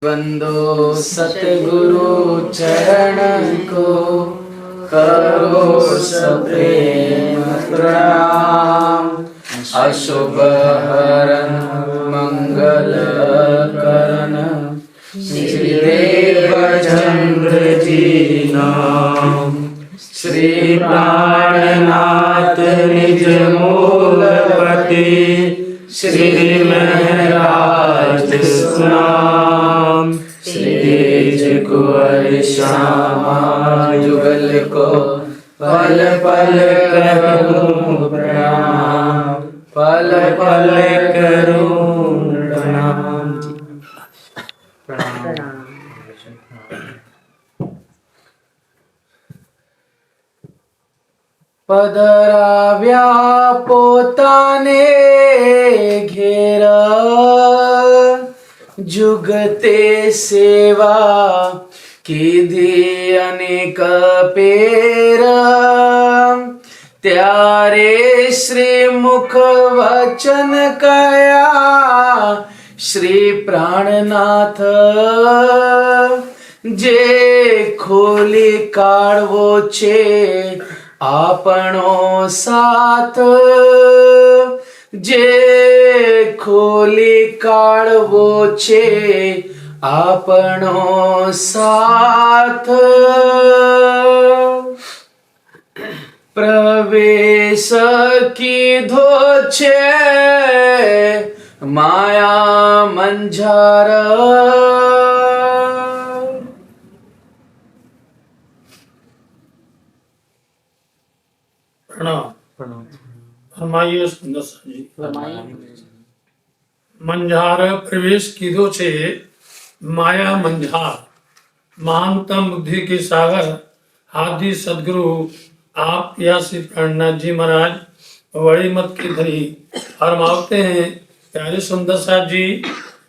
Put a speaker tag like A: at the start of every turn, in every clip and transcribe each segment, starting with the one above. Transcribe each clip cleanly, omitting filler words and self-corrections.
A: बंदो सतगुरु चरण को करो सप्रेम प्रणाम। अशुभ हरन मंगल करण श्री देवचंद्र जी नाम। श्री प्राणनाथ निज मूलपति श्री महराज सुनाम। श्री तेज कुंवर श्यामा युगल को पल पल करूं प्रणाम, पल पल करूं प्रणाम। पदराव्या पोताने घेर जुगते सेवा कीधी अनेक पेर। त्यारे श्री मुख वचन कया श्री प्राणनाथ। जे खोली काढवो छे आपणो साथ। जे खोली काढवो छे आपणो साथ। प्रवेश कीधो छे माया मंझार।
B: प्रणाम। फरमाइए सुंदर जी। मंझार प्रवेश कीधो छे माया मंझार। महानतम बुद्धि के सागर आदि सदगुरु आप या श्री प्राणनाथ जी महाराज बड़ी मत की धनी फरमाते हैं। प्यारे सुंदर साहब जी,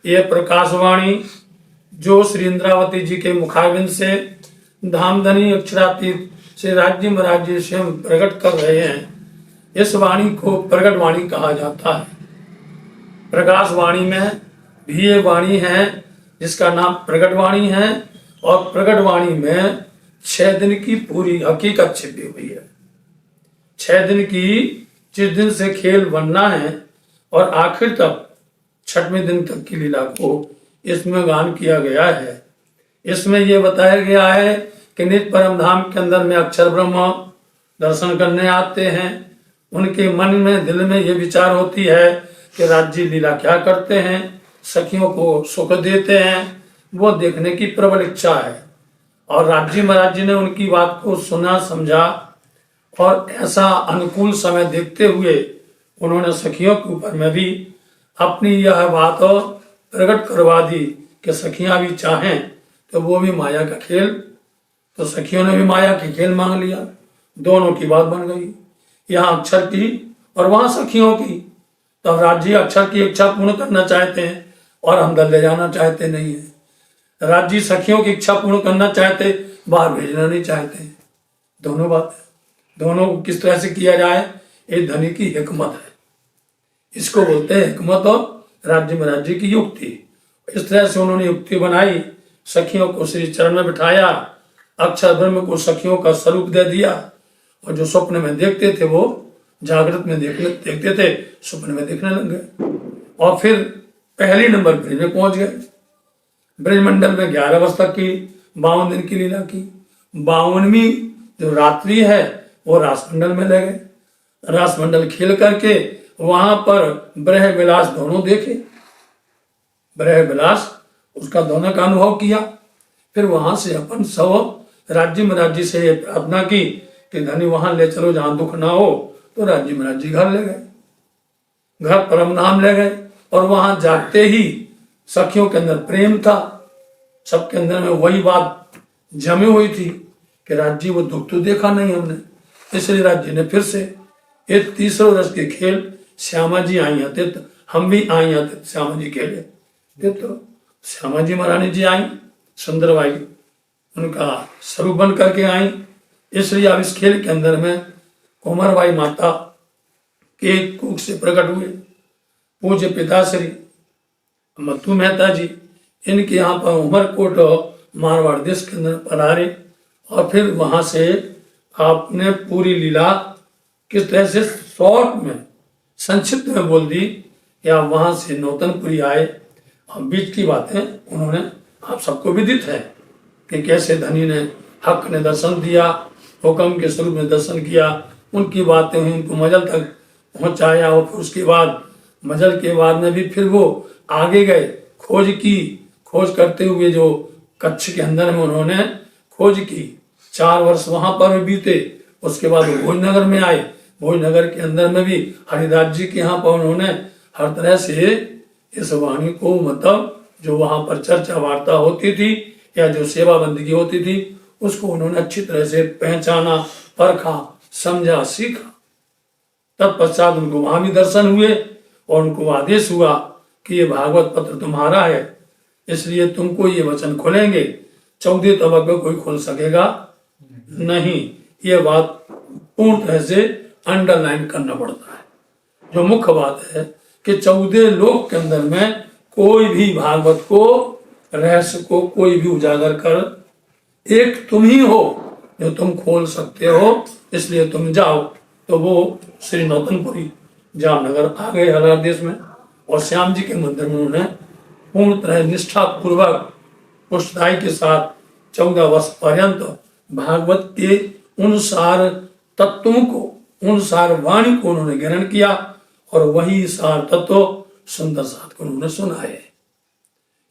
B: ये प्रकाशवाणी जो श्री इंद्रावती जी के मुखारबिंद से धामधनी अक्षरातीत श्री राज्य महाराज जी स्वयं प्रकट कर रहे हैं, इस वाणी को प्रकट वाणी कहा जाता है। प्रकाश वाणी में भी ये वाणी है जिसका नाम प्रकट वाणी है, और प्रकट वाणी में 6 दिन की पूरी हकीकत छिपी हुई है। 6 दिन की जिस दिन से खेल बनना है और आखिर तक 6वें दिन तक की लीला को इसमें गान किया गया है। इसमें यह बताया गया है कि निज परम धाम के अंदर में अक्षर ब्रह्म दर्शन करने आते हैं। उनके मन में दिल में ये विचार होती है कि राज्य लीला क्या करते हैं, सखियों को सुख देते हैं, वो देखने की प्रबल इच्छा है। और राज्य महाराज जी ने उनकी बात को सुना समझा, और ऐसा अनुकूल समय देखते हुए उन्होंने सखियों के ऊपर में भी अपनी यह बात प्रकट करवा दी कि सखियां भी चाहें तो वो भी माया का खेल। तो सखियों ने भी माया के खेल मांग लिया, दोनों की बात बन गई, यहाँ अक्षर की और वहां सखियों की। तब राज्य अक्षर की इच्छा पूर्ण करना चाहते हैं और अंदर ले जाना चाहते नहीं है। राज्य सखियों की इच्छा पूर्ण करना चाहते, बाहर भेजना नहीं चाहते। दोनों बात, दोनों को किस तरह से किया जाए, ये धनी की हिकमत है। इसको बोलते हैं हिकमत और राज्य महाराज जी की युक्ति। इस तरह से उन्होंने युक्ति बनाई, सखियों को श्री चरण में बिठाया, अक्षर ब्रह्म को सखियों का स्वरूप दे दिया, और जो स्वप्न में देखते थे वो जागृत में देखते थे, स्वप्न में देखने लग गए। और फिर पहली नंबर ब्रज में पहुंच गए। ब्रजमंडल में 11 वर्ष तक की 52 दिन की लीला की। 52वीं जो रात्रि है वो रासमंडल में ले गए। रासमंडल खेल करके वहां पर ब्रह विलास दोनों देखे, ब्रह विलास उसका दोनों का अनुभव किया। फिर वहां से अपन सब राज्य महाराज जी से प्रार्थना की कि धनी वहां ले चलो जहां दुख ना हो। तो राज्य महाराज जी घर ले गए, घर परम धाम ले गए। और वहां जाते ही सखियों के अंदर प्रेम था, सबके अंदर में वही बात जमी हुई थी कि राज्य वो दुख तो देखा नहीं हमने, इसलिए राज्य ने फिर से एक तीसरे रस के खेल, श्यामा जी आई आते तो हम भी आई आते, श्यामा जी खेले तो श्यामा जी महारानी जी आई, सुंदरबाई उनका स्वरूप बन करके आई। इसलिए अब इस खेल के अंदर में कुंवरबाई माता के कुख से प्रकट हुए पूज्य पिताश्री मत्तू मेहता जी, इनके यहाँ पर उमरकोट मारवाड़ देश के अंदर पधारे और फिर वहां से आपने पूरी लीला किस तरह से शॉर्ट में संक्षिप्त में बोल दी या वहां से नौतनपुरी आए और बीच की बातें उन्होंने आप सबको विदित है कि कैसे धनी ने हक ने दर्शन दिया, हुक्म के स्वरूप में दर्शन किया, उनकी बातें हुई, उनको मजल तक पहुंचाया और फिर उसके बाद मजल के बाद में भी फिर वो आगे गए, खोज की, खोज करते हुए जो कच्छ के अंदर में उन्होंने खोज की, 4 वर्ष वहां पर भी बीते। उसके बाद वो भोजनगर में आए, भोजनगर के अंदर में भी हरिदास जी के यहाँ पर उन्होंने हर तरह से इस वाणी को मतलब जो वहां पर चर्चा वार्ता होती थी या जो सेवा बंदगी होती थी उसको उन्होंने अच्छी तरह से पहचाना, परखा, समझा, सीखा। तत्पश्चात उनको वहां भी दर्शन हुए और उनको आदेश हुआ कि ये भागवत पत्र तुम्हारा है, इसलिए तुमको ये वचन खोलेंगे, 14 तबक में कोई खोल सकेगा नहीं। ये बात पूर्ण तरह से अंडरलाइन करना पड़ता है। जो मुख्य बात है कि 14 लोक के अंदर में कोई भी भागवत को रहस्य को कोई भी उजागर कर एक तुम ही हो जो तुम खोल सकते हो, इसलिए तुम जाओ। तो वो श्री नौतनपुरी जामनगर आ गए हरियाणा देश में और श्याम जी के मंदिर में उन्होंने पूर्ण तरह निष्ठा पूर्वक पुष्टदायी के साथ 14 वर्ष पर्यंत भागवत के उन सार तत्वों को, उन सार वाणी को उन्होंने ग्रहण किया और वही सार तत्व सुंदर साथ को उन्होंने सुनाए।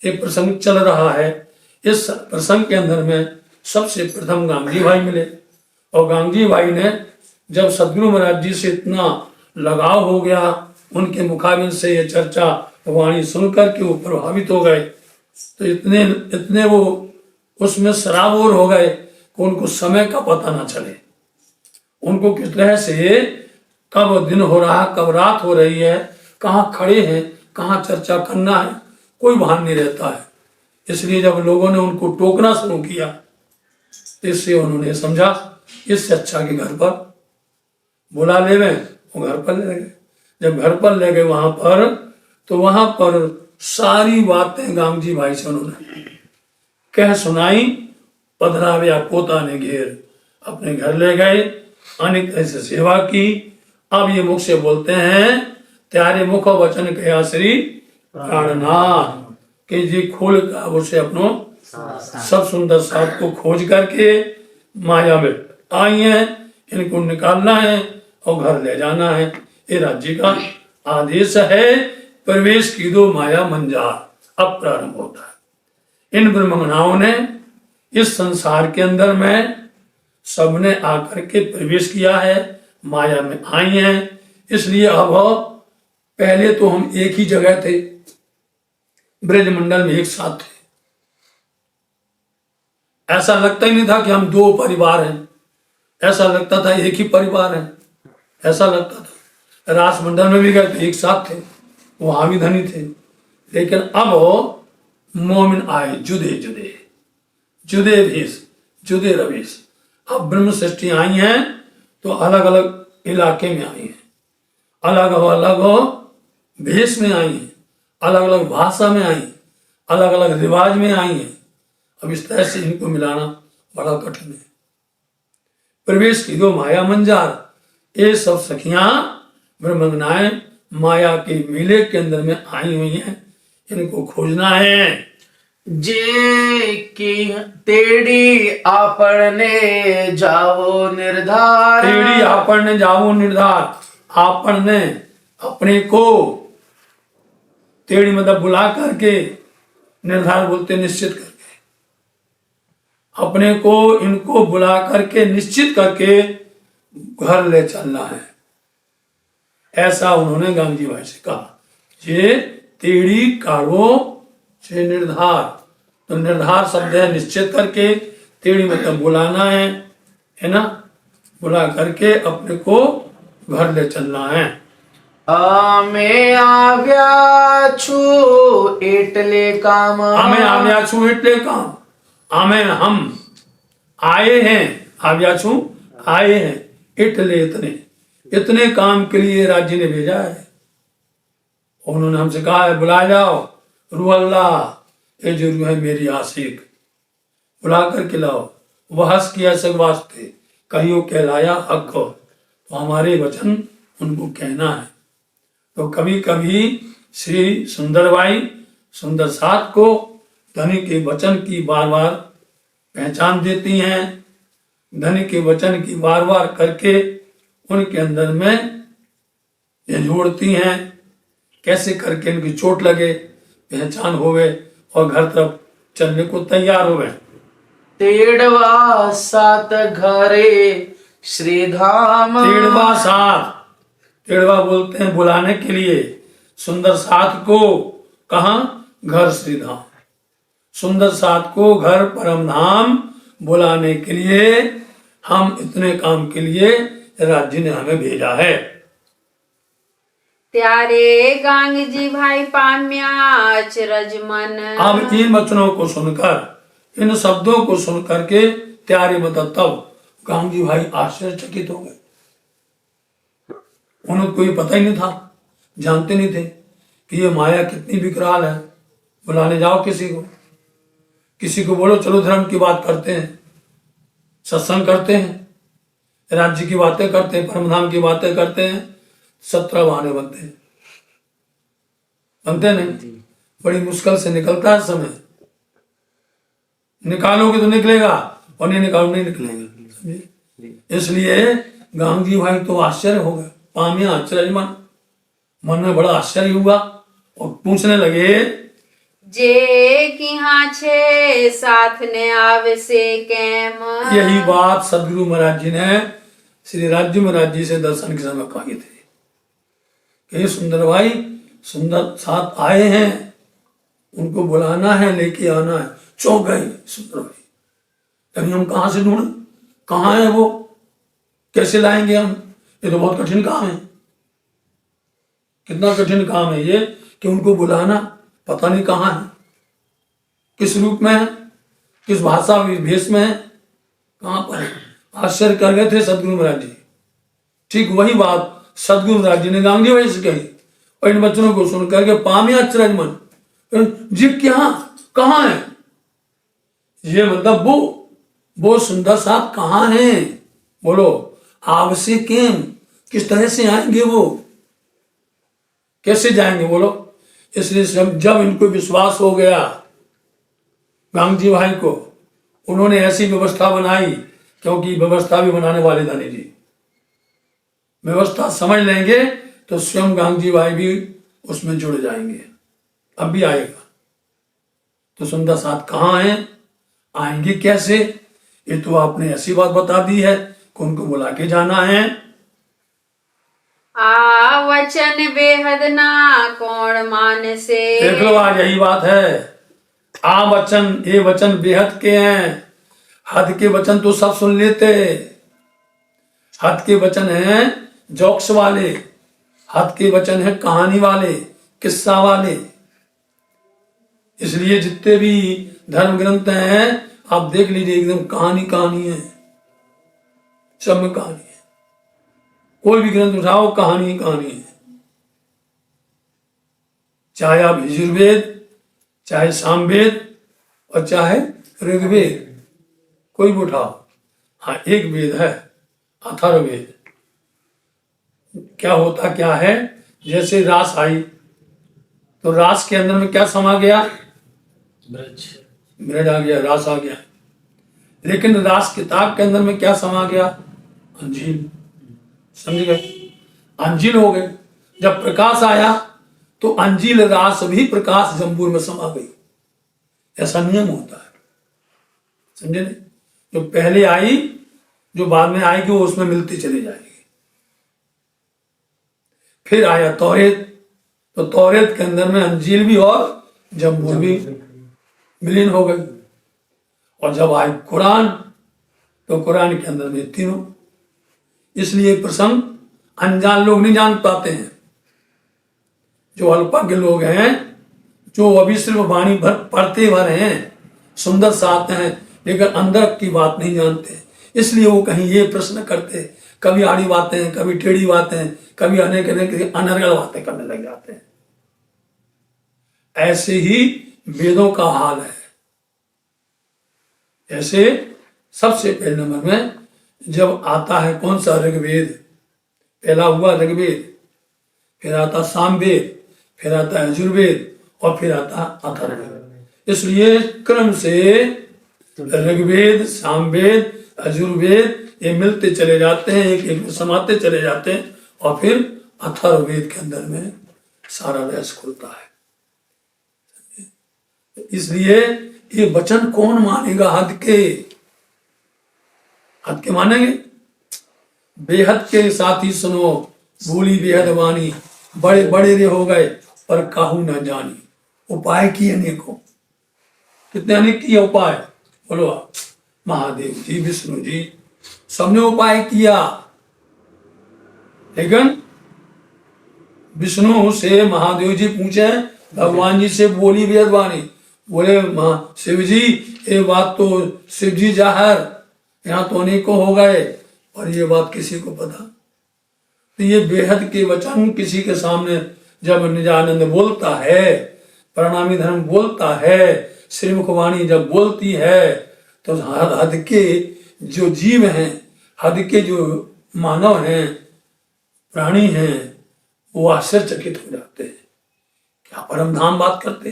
B: एक प्रसंग चल रहा है, इस प्रसंग के अंदर में सबसे प्रथम गांधी भाई मिले और गांधी भाई ने जब सदगुरु महाराज जी से इतना लगाव हो गया, उनके मुखाबिन से ये चर्चा वाणी सुनकर के वो प्रभावित हो गए, तो इतने वो उसमें सराबोर हो गए कि उनको समय का पता ना चले। उनको किस तरह से कब दिन हो रहा, कब रात हो रही है, कहाँ खड़े हैं, कहाँ चर्चा करना है, कोई भान नहीं रहता है। इसलिए जब लोगों ने उनको टोकना शुरू किया तो इससे उन्होंने समझा इससे अच्छा कि घर पर बुला ले गए, वो घर पर ले गए। जब घर पर ले गए वहां पर, तो वहां पर सारी बातें गांधी भाई से उन्होंने कह सुनाई। पधराव्या पोता ने घेर अपने घर ले गए, अनेक ऐसे सेवा की। अब ये मुख से बोलते हैं, त्यारे मुख वचन कया श्री प्राणनाथ कि जी खोल का उसे अपनो सब सुंदर साथ को खोज करके माया में आई है, इनको निकालना है और घर ले जाना है। ये राज्य का आदेश है। प्रवेश की दो माया मंजार अब प्रारंभ होता है। इन ब्रह्मगणाओं ने इस संसार के अंदर में सबने आकर के प्रवेश किया है, माया में आई हैं। इसलिए अब पहले तो हम एक ही जगह थे, ब्रजमंडल में एक साथ थे। ऐसा लगता ही नहीं था कि हम 2 परिवार हैं, ऐसा लगता था एक ही परिवार है, ऐसा लगता था। रासमंडल में भी गए तो एक साथ थे, वहां भी धनी थे। लेकिन अब मोमिन आए जुदे जुदे, जुदे भेष, जुदे रवेश। अब ब्रह्म सृष्टि आई हैं तो अलग अलग इलाके में आई हैं, अलग अलग भेष में आई हैं, अलग अलग भाषा में आई, अलग अलग रिवाज में आई हैं। अब इस तरह से इनको मिलाना बड़ा कठिन है। प्रवेश की दो माया मंजार, ये सब सखियां ब्रह्मगनाएं माया के मेले के अंदर में आई हुई हैं, इनको खोजना है।
A: जे की तेड़ी आपने जाओ निर्धार,
B: तेड़ी आपने जाओ निर्धार, आपने अपने को, तेड़ी मतलब बुला करके, निर्धार बोलते निश्चित करके, अपने को इनको बुला करके निश्चित करके घर ले चलना है। ऐसा उन्होंने गांधी भाई से कहा। ये तेड़ी कारो से निर्धार, तो निर्धार शब्द है निश्चित करके, तेड़ी मतलब बुलाना है ना, बुला करके अपने को घर ले चलना है।
A: आमे आव्या छु एटले काम,
B: आमे आव्या छु एटले काम, आमे हम आए हैं, आव्या छु आए हैं, इटले इतने काम के लिए राज्य ने भेजा है। उन्होंने हमसे कहा है बुला जाओ, रुअल्ला ये जरूर है मेरी आशिक, बुला करके लाओ। वह हंस किया सब वास्ते, कहियो कहलाया हक हो। तो हमारे वचन उनको कहना है। तो कभी कभी श्री सुंदरबाई सुंदर साथ को धनी के वचन की बार बार पहचान देती हैं, धनी के वचन की बार बार करके उनके अंदर में ये जोड़ती हैं, कैसे करके इनकी चोट लगे, पहचान होवे और घर तरफ चलने को तैयार होवे।
A: तेड़वा सात घरे श्री धाम।
B: तेड़वा साथ, तेड़वा बोलते हैं बुलाने के लिए सुंदर साथ को। कहाँ? घर श्री धाम। सुंदर साथ को घर परम धाम बुलाने के लिए हम इतने काम के लिए राज्य ने हमें भेजा है।
C: त्यारे गांग जी भाई पाम्या अचरज मन।
B: अब इन वचनों को सुनकर, इन शब्दों को सुनकर के त्यारे मतलब तब गांग जी भाई आश्चर्यचकित हो गए। उन्हें कोई पता ही नहीं था, जानते नहीं थे कि ये माया कितनी विकराल है। बुलाने जाओ किसी को बोलो चलो धर्म की बात करते हैं, सत्संग करते हैं, राज्य की बातें करते हैं, परमधाम की बातें करते हैं, 17 बहाने बनते हैं। बनते नहीं, बड़ी मुश्किल से निकलता है समय। निकालोगे तो निकलेगा और नहीं निकालो नहीं निकलेगा, समझे। इसलिए गांग जी भाई तो आश्चर्य हो गए, पामिया आश्चर्य मन में बड़ा आश्चर्य हुआ और पूछने लगे,
C: जे की हाँ छे साथ ने आवे से कैम।
B: यही बात सदगुरु महाराज जी ने श्री राज्य महाराज जी से दर्शन के समय कही थी कि सुंदर भाई सुंदर साथ आए हैं, उनको बुलाना है, लेके आना है। चौंक गए सुंदर भाई, कहीं हम कहाँ से ढूंढे, कहाँ है वो, कैसे लाएंगे हम, ये तो बहुत कठिन काम है। कितना कठिन काम है ये कि उनको बुलाना, पता नहीं कहाँ है, किस रूप में है, किस भाषा भेष में है, कहाँ पर है। आश्चर्य कर गए थे सदगुरु महाराज जी। ठीक वही बात सदगुरु महाराज जी ने गांग जी भाई से कही और इन वचनों को सुनकर के पामिया अचरज मन, जीव क्या कहाँ है, ये मतलब वो सुंदर साथ कहाँ है, बोलो आव से केम, किस तरह से आएंगे वो, कैसे जाएंगे बोलो। इसलिए जब इनको विश्वास हो गया गांग जी भाई को, उन्होंने ऐसी व्यवस्था बनाई, क्योंकि व्यवस्था भी बनाने वाले धनी जी, व्यवस्था समझ लेंगे तो स्वयं गांग जी भाई भी उसमें जुड़ जाएंगे। अब भी आएगा तो सुंदर साथ कहाँ हैं, आएंगे कैसे, ये तो आपने ऐसी बात बता दी है कि उनको बुला के जाना है।
C: आ वचन बेहद ना कौन मान से।
B: देख लो आज यही बात है, आ वचन, ये वचन बेहद के हैं। हद के वचन तो सब सुन लेते, हद के वचन हैं जोक्स वाले, हद के वचन हैं कहानी वाले, किस्सा वाले। इसलिए जितने भी धर्म ग्रंथ हैं आप देख लीजिए, एकदम कहानी है, सब में कहानी है। कोई भी ग्रंथ उठाओ कहानी है, चाहे आप यजुर्वेद, चाहे सामवेद और चाहे ऋग्वेद, कोई भी उठाओ। हाँ एक वेद है अथर्ववेद। क्या होता क्या है, जैसे रास आई तो रास के अंदर में क्या समा गया, ब्रज आ गया, रास आ गया। लेकिन रास किताब के अंदर में क्या समा गया, अंजील, समझ गए, अंजील हो गए। जब प्रकाश आया तो अंजील रास भी प्रकाश जंबूर में समा गई। ऐसा नियम होता है, समझे नहीं। जो पहले आई जो बाद में आएगी वो उसमें मिलती चली जाएगी। फिर आया तौरेत, तो तौरेत के अंदर में अंजील भी और जंबूर भी विलीन हो गई। और जब आए कुरान तो कुरान के अंदर में तीनों। इसलिए प्रसंग अनजान लोग नहीं जान पाते हैं। जो अल्पज्ञ लोग हैं, जो अभी सिर्फ वाणी भर पढ़ते भर हैं, सुंदर साथ हैं, लेकिन अंदर की बात नहीं जानते। इसलिए वो कहीं ये प्रश्न करते, कभी आड़ी बातें, कभी टेढ़ी बातें, कभी अनेक अनर्गल बातें करने लग जाते हैं। ऐसे ही वेदों का हाल है। ऐसे सबसे पहले नंबर में जब आता है कौन सा ऋग्वेद, पहला हुआ ऋग्वेद, फिर आता सामवेद, फिर आता यजुर्वेद और फिर आता अथर्ववेद। इसलिए क्रम से ऋग्वेद, सामवेद, यजुर्वेद ये मिलते चले जाते हैं, एक एक में समाते चले जाते हैं और फिर अथर्ववेद के अंदर में सारा रहस्य खुलता है। इसलिए ये वचन कौन मानेगा? हद के, हद के मानेंगे? बेहद के साथी सुनो, बोली बेहद वाणी, बड़े बड़े रे हो गए पर काहू न जानी। उपाय किए अनेकों, कितने अनेक किए उपाय, बोलो आप। महादेव जी, विष्णु जी, सबने उपाय किया, लेकिन विष्णु से महादेव जी पूछे, भगवान जी से बोली बेहद वाणी, बोले शिव जी ये बात तो शिव जी जाहिर, यहाँ तो अनेकों हो गए और ये बात किसी को पता। तो ये बेहद के वचन किसी के सामने जब निजानंद बोलता है, प्रणामी धर्म बोलता है, श्रीमुख वाणी जब बोलती है, तो हद के जो जीव हैं, हद के जो मानव हैं, प्राणी हैं, वो आश्चर्यचकित हो जाते हैं। क्या परम धाम बात करते,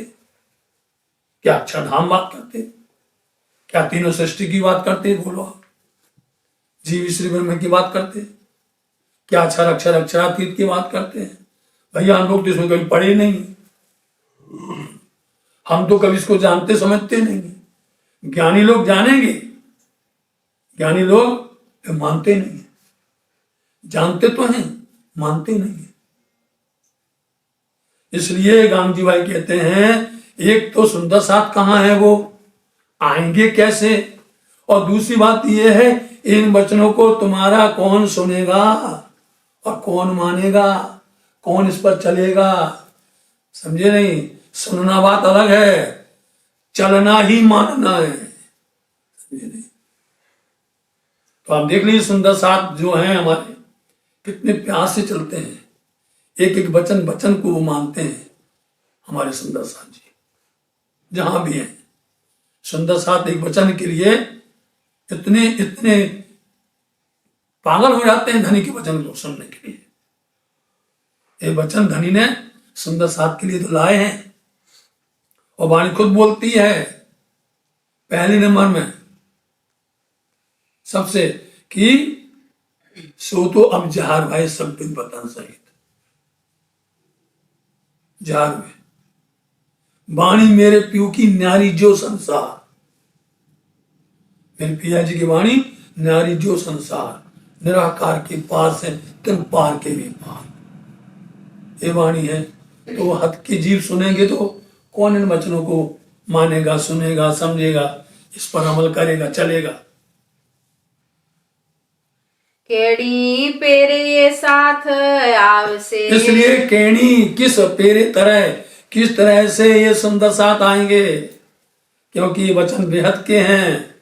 B: क्या अक्षरधाम बात करते, क्या तीनों सृष्टि की बात करते, बोलो आप। जीव श्री ब्रह्म की बात करते, क्या अक्षर अक्षर अक्षरातीत की बात करते हैं। भैया हम लोग तो इसमें कभी पढ़े नहीं, हम तो कभी इसको जानते समझते नहीं। ज्ञानी लोग जानेंगे, ज्ञानी लोग मानते नहीं, जानते तो हैं मानते नहीं। इसलिए गांधी भाई कहते हैं एक तो सुंदर साथ कहाँ है, वो आएंगे कैसे, और दूसरी बात यह है इन वचनों को तुम्हारा कौन सुनेगा और कौन मानेगा, कौन इस पर चलेगा। समझे नहीं? सुनना बात अलग है, चलना ही मानना है। समझे नहीं? तो आप देख लीजिए सुंदर साथ जो हैं हमारे कितने प्यार से चलते हैं, एक एक वचन वचन को वो मानते हैं। हमारे सुंदर साथ जी जहां भी हैं, सुंदर साथ एक वचन के लिए इतने इतने पागल हो जाते हैं धनी के वचन को सुनने के लिए। ये वचन धनी ने सुंदर साथ के लिए तो लाए हैं, और वाणी खुद बोलती है पहले नंबर में सबसे कि सो तो अब जहार भाई सब दिन बतन सहित, जहार में वाणी मेरे प्यू की न्यारी जो संसार, मेरे पिया जी की वाणी न्यारी जो संसार, निराकार के पास है तिन पार के भी पार। ये वाणी है। तो हद के जीव सुनेंगे तो कौन इन वचनों को मानेगा, सुनेगा, समझेगा, इस पर अमल करेगा, चलेगा।
C: केड़ी पेरे ये साथ आवसे,
B: इसलिए केणी किस पेरे तरह, किस तरह से ये सुंदर साथ आएंगे, क्योंकि ये वचन बेहद के हैं,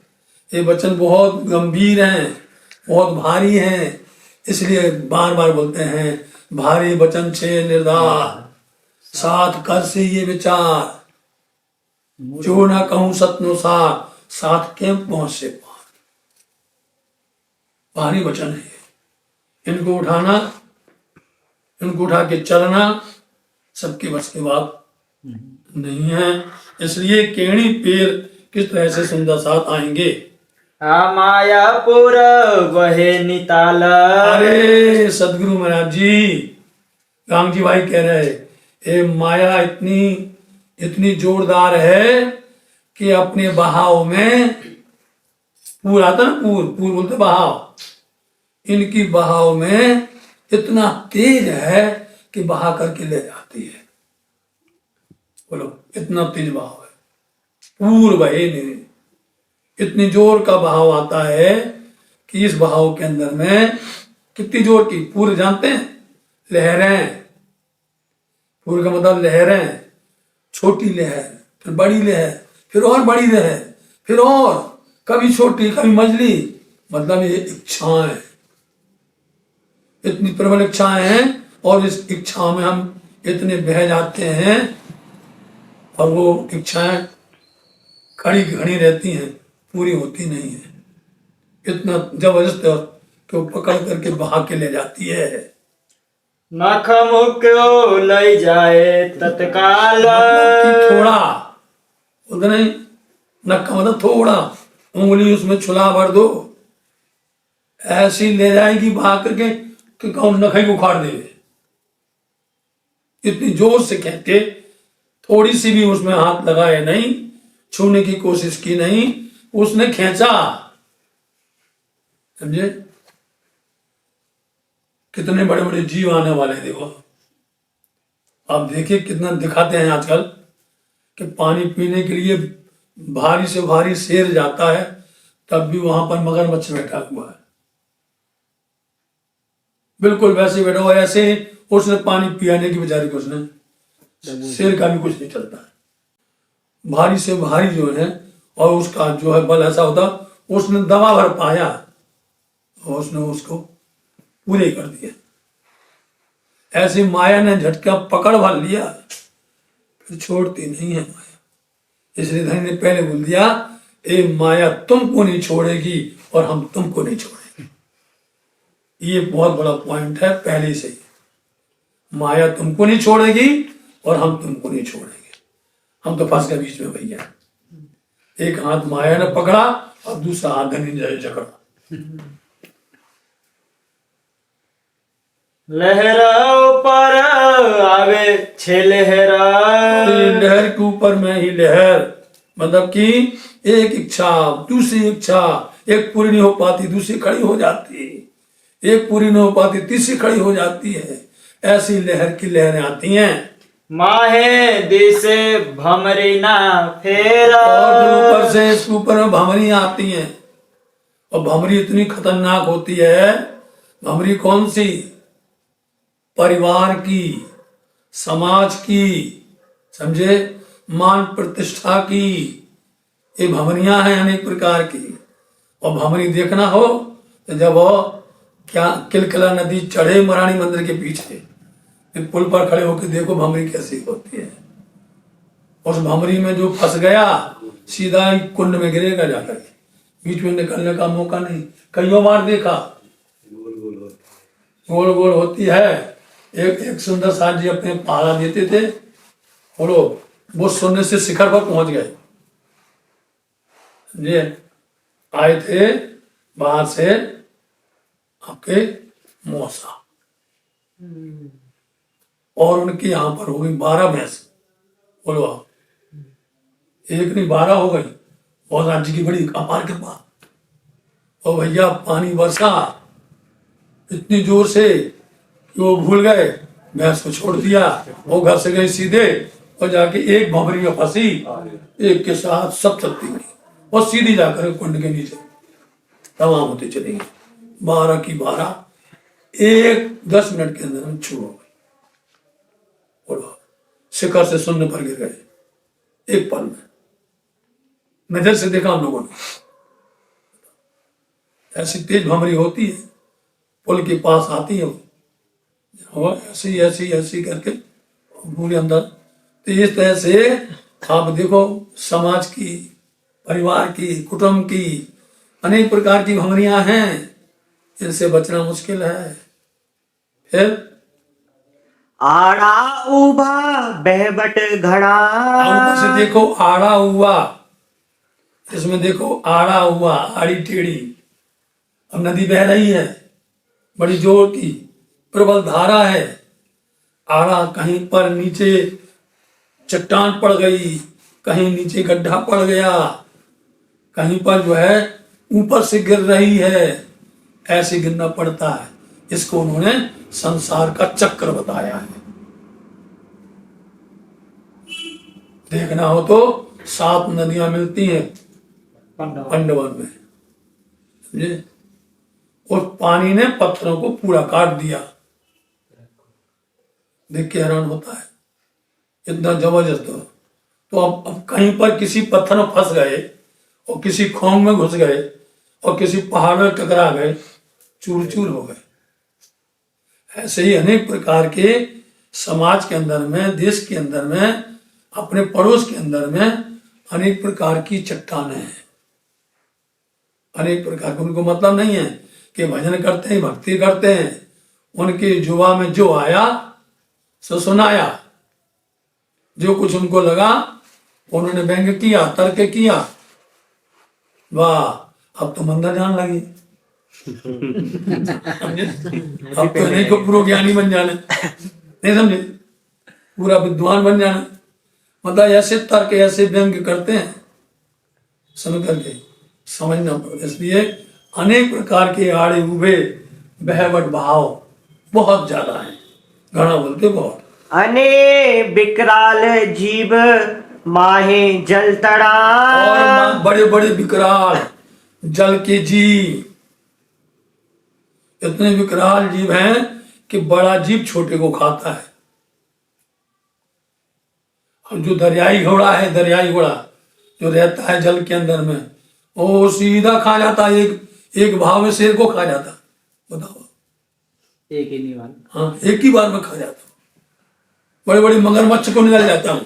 B: ये वचन बहुत गंभीर हैं, बहुत भारी हैं। इसलिए बार बार बोलते हैं भारी वचन छे निर्धार, साथ कर से ये विचार, जो ना कहूं सतनुसार, साथ के पहुंचे पार। भारी वचन है, इनको उठाना, इनको उठा के चलना सबके बस की बात नहीं है। इसलिए केणी पेड़ किस तरह से सुंदर साथ आएंगे।
A: मायापुर वहे निताल।
B: अरे सदगुरु महाराज जी, राम जी भाई कह रहे ये माया इतनी इतनी जोरदार है कि अपने बहाव में, पूर आता ना, पूर पूर बोलते बहाव, इनकी बहाव में इतना तेज है कि बहा करके ले जाती है। बोलो इतना तेज बहाव है, पूर बहे नहीं, इतनी जोर का बहाव आता है कि इस बहाव के अंदर में कितनी जोर की, पूर जानते हैं, लहरें, पूर का मतलब लहरें, छोटी लहर, फिर बड़ी लहर, फिर और बड़ी लहर, फिर और कभी छोटी कभी मझली, मतलब ये इच्छाएं, इतनी प्रबल इच्छाएं हैं, और इस इच्छा में हम इतने बह जाते हैं, और वो इच्छाएं खड़ी खड़ी रहती हैं, पूरी होती नहीं है। इतना जबरदस्त कि वो पकड़ करके बहा के ले जाती है।
D: नख मुक्यो लई जाए तत्काल।
B: मतलब कि थोड़ा उतना ही, नख का मतलब थोड़ा, उंगली उसमें छुला भर दो, ऐसी ले जाएगी बहा करके कि कौन नख ही उखाड़ देवे। इतनी जोर से कहते, थोड़ी सी भी उसमें हाथ लगाए नहीं, छूने की कोशिश की नहीं, उसने खींचा। समझे? कितने बड़े बड़े जीव आने वाले देखो। आप देखिए कितना दिखाते हैं आजकल कि पानी पीने के लिए भारी से भारी शेर जाता है, तब भी वहां पर मगरमच्छ बैठा हुआ है। बिल्कुल वैसे बैठा हुआ, ऐसे ही उसने पानी पियाने की बेचारी को, उसने शेर का भी कुछ नहीं चलता है। भारी से भारी जो है, और उसका जो है बल ऐसा होता, उसने दवा भर पाया और उसने उसको पूरे कर दिया। ऐसी माया ने झटका पकड़ भर लिया, फिर छोड़ती नहीं है माया। इसलिए धनी ने पहले बोल दिया, ए माया तुमको नहीं छोड़ेगी और हम तुमको नहीं छोड़ेंगे। ये बहुत बड़ा पॉइंट है पहले से ही। माया तुमको नहीं छोड़ेगी और हम तुमको नहीं छोड़ेंगे। हम तो फंस गए बीच में भैया। एक हाथ माया ने पकड़ा और दूसरा हाथ धनी ने जकड़ा।
D: लहरा ऊपर आवे छे लहरा।
B: लहर के ऊपर में ही लहर, मतलब कि एक इच्छा दूसरी इच्छा, एक पूरी नहीं हो पाती दूसरी खड़ी हो जाती, एक पूरी नहीं हो पाती तीसरी खड़ी हो जाती है। ऐसी लहर की लहरें आती हैं।
D: माहे दिसे भमरी ना फेरा।
B: और फिर ऊपर से इसके ऊपर में भमरी आती हैं, और भमरी इतनी खतरनाक होती है। भमरी कौन सी? परिवार की, समाज की, समझे, मान प्रतिष्ठा की। ये भमरियां हैं अनेक प्रकार की। और भमरी देखना हो तो जब वो क्या किलकिला नदी चढ़े मरानी मंदिर के पीछे, फिर पुल पर खड़े होकर देखो भमरी कैसी होती है। उस भमरी में जो फंस गया सीधा ही कुंड में गिरेगा जाकर, बीच में निकलने का मौका नहीं। कईयों बार देखा, गोल गोल होती है। एक सुंदर साथ जी अपने पहाड़ा देते थे, और वो सुनने से शिखर पर पहुंच गए। ये आए थे बाहर से आपके मौसा, और उनकी यहां पर हो गई 12 भैंस। बोलो आप, एक नहीं 12 हो गई। और राज्य की बड़ी अपार कृपा। और भैया पानी बरसा इतनी जोर से कि वो भूल गए, भैंस को छोड़ दिया। वो घर से गई सीधे और जाके एक भंवरी में फंसी, एक के साथ सब चलती गई और सीधी जाकर कुंड के नीचे तमाम होती चली गई। 12 की 12 एक 10 मिनट के अंदर में छू हो गई। बोलो, शिखर से शून्य पर गिर गए एक पल में। नजर से देखा हम लोगों ने। ऐसी तेज भंवरी होती है, पुल के पास आती है वो, ऐसी ऐसी ऐसी करके पूरे अंदर। तो इस तरह से आप देखो, समाज की, परिवार की, कुटुंब की अनेक प्रकार की भंवरियां हैं, इनसे बचना मुश्किल है। फिर
E: आड़ा उबा बहबट घड़ा।
B: ऊपर से देखो आड़ा हुआ, इसमें देखो आड़ा हुआ, आड़ी टेढ़ी। अब नदी बह रही है बड़ी जोर की, प्रबल धारा है। आड़ा कहीं पर नीचे चट्टान पड़ गई, कहीं नीचे गड्ढा पड़ गया, कहीं पर जो है ऊपर से गिर रही है, ऐसे गिरना पड़ता है। इसको उन्होंने संसार का चक्र बताया है। देखना हो तो 7 नदियां मिलती हैं पंडवन में, समझे। और पानी ने पत्थरों को पूरा काट दिया। देख के हैरान होता है, इतना जबरदस्त। तो अब कहीं पर किसी पत्थर में फंस गए और किसी खोंग में घुस गए और किसी पहाड़ में टकरा गए, चूर चूर हो गए। ऐसे ही अनेक प्रकार के समाज के अंदर में, देश के अंदर में अपने पड़ोस के अंदर में अनेक प्रकार की चट्टानें हैं, अनेक प्रकार के। उनको मतलब नहीं है कि भजन करते हैं, भक्ति करते हैं, उनके जुबा में जो आया सो सुनाया, जो कुछ उनको लगा उन्होंने व्यंग किया, तर्क किया। वाह, अब तो मंदिर जान लगी। अब तो नहीं को पूरा ज्ञानी बन जाना, नहीं समझे, पूरा विद्वान बन जाना। मतलब ऐसे तर्क, ऐसे व्यंग करते हैं, सुन करके समझना पड़ता। इसलिए अनेक प्रकार के आड़े उभे बहवट भाव बहुत ज्यादा है, घना बोलते बहुत।
E: अने विकराल जीव माहे जल तड़ा।
B: और बड़े बड़े विकराल जल के जीव, इतने विकराल जीव हैं कि बड़ा जीव छोटे को खाता है। और जो दरियाई घोड़ा है, दरियाई घोड़ा जो रहता है जल के अंदर में, वो सीधा खा जाता है, एक भाव में शेर को खा जाता। बताओ,
A: एक ही नहीं वाला।
B: हाँ, एक ही बार में खा जाता। बड़े बड़े मगरमच्छ को निकल जाता हूं।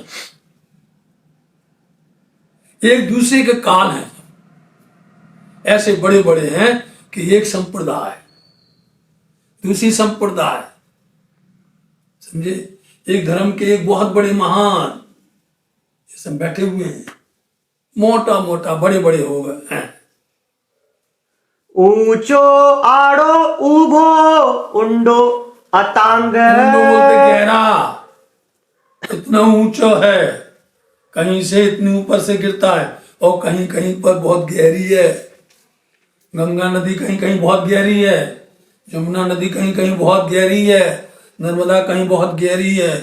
B: एक दूसरे के कान है, ऐसे बड़े बड़े हैं कि एक संप्रदाय दूसरी संप्रदाय, समझे, एक धर्म के एक बहुत बड़े महान ये सब बैठे हुए हैं, मोटा मोटा बड़े बड़े हो गए हैं।
E: ऊंचो आड़ो उभो उंडो अतांग।
B: उंडो बोलते गहरा, इतना ऊंचा है, कहीं से इतनी ऊपर से गिरता है, और कहीं कहीं पर बहुत गहरी है। गंगा नदी कहीं कहीं बहुत गहरी है, यमुना नदी कहीं कहीं बहुत गहरी है, नर्मदा कहीं बहुत गहरी है,